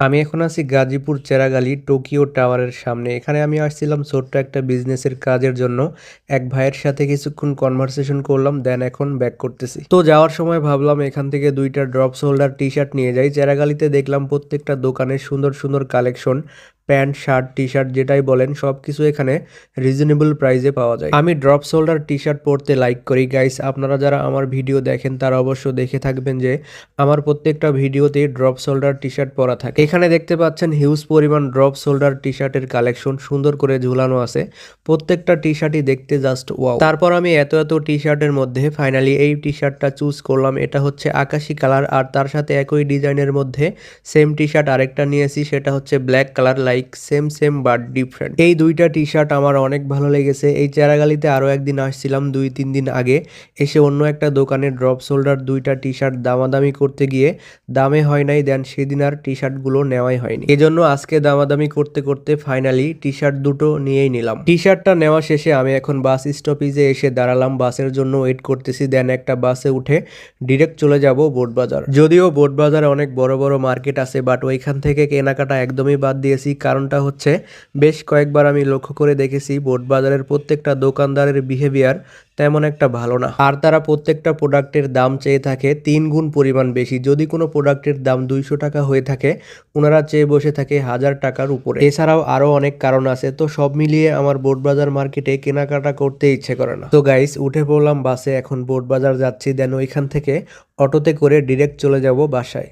আমি এখন আছি গাজীপুর চেরাগালি টোকিও টাওয়ারের সামনে। এখানে আমি আসছিলাম ছোট্ট একটা বিজনেসের কাজের জন্য। এক ভাইয়ের সাথে কিছুক্ষণ কনভারসেশন করলাম, দেন এখন ব্যাক করতেছি। তো যাওয়ার সময় ভাবলাম এখান থেকে দুইটা ড্রপস হোল্ডার টি শার্ট নিয়ে যাই। চেরাগালিতে দেখলাম প্রত্যেকটা দোকানে সুন্দর সুন্দর collection, pant shirt T shirt যেটাই বলেন সবকিছু এখানে রিজনেবল প্রাইসে পাওয়া যায়। আমি ড্রপস হোল্ডার টি শার্ট পরতে লাইক করি। গাইস, আপনারা যারা আমার ভিডিও দেখেন তারা অবশ্য দেখে থাকবেন যে আমার প্রত্যেকটা ভিডিওতে ড্রপ শোল্ডার টি শার্ট পরা থাকে। এখানে দেখতে পাচ্ছেন হিউজ পরিমাণ ড্রপ শোল্ডার টি শার্টের কালেকশন সুন্দর করে ঝুলানো আছে। প্রত্যেকটা টি শার্টই দেখতে জাস্ট ওয়াও। তারপর আমি এত টি শার্টের মধ্যে ফাইনালি এই টি শার্টটা চুজ করলাম। এটা হচ্ছে আকাশি কালার, আর তার সাথে একই ডিজাইনের মধ্যে সেম টি শার্ট আরেকটা নিয়েছি, সেটা হচ্ছে black colour, like same same but different. এই দুইটা টি শার্ট আমার অনেক ভালো লেগেছে। এই চেরাগালিতে আরো একদিন আসছিলাম 2-3 দিন আগে, এসে অন্য একটা দোকানে ড্রপ শোল্ডার দুইটা টি শার্ট দামাদামি করতে গিয়ে দামে হয় নাই, দেন সেদিন আর টি শার্টগুলো নেওয়াই হয়নি। এজন্য আজকে দামাদামি করতে করতে ফাইনালি টি শার্ট দুটো নিয়েই নিলাম। টি শার্টটা নেওয়া শেষে আমি এখন বাস স্টপেজে এসে দাঁড়ালাম, বাসের জন্য ওয়েট করতেছি। দেন একটা বাসে উঠে ডিরেক্ট চলে যাব বোটবাজার। যদিও বোটবাজারে অনেক বড় বড় মার্কেট আছে, বাট ওইখান থেকে কেনাকাটা একদমই বাদ দিয়েছি। কারণটা হচ্ছে বেশ কয়েকবার আমি লক্ষ্য করে দেখেছি বোটবাজারের প্রত্যেকটা দোকানদারের বিহেভিয়ার তেমন একটা ভালো না, আর তারা প্রত্যেকটা প্রোডাক্টের দাম চেয়ে থাকে 3 গুণ পরিমাণ বেশি। যদি কোনো প্রোডাক্টের দাম 200 টাকা হয়ে থাকে, ওনারা চেয়ে বসে থাকে 1000 টাকার উপরে। এছাড়াও আরো অনেক কারণ আছে। তো সব মিলিয়ে আমার বোটবাজার মার্কেটে কেনাকাটা করতে ইচ্ছে করে না। তো গাইস, উঠে পড়লাম বাসে, এখন বোটবাজার যাচ্ছি। দেন ওইখান থেকে অটোতে করে ডিরেক্ট চলে যাব বাসায়।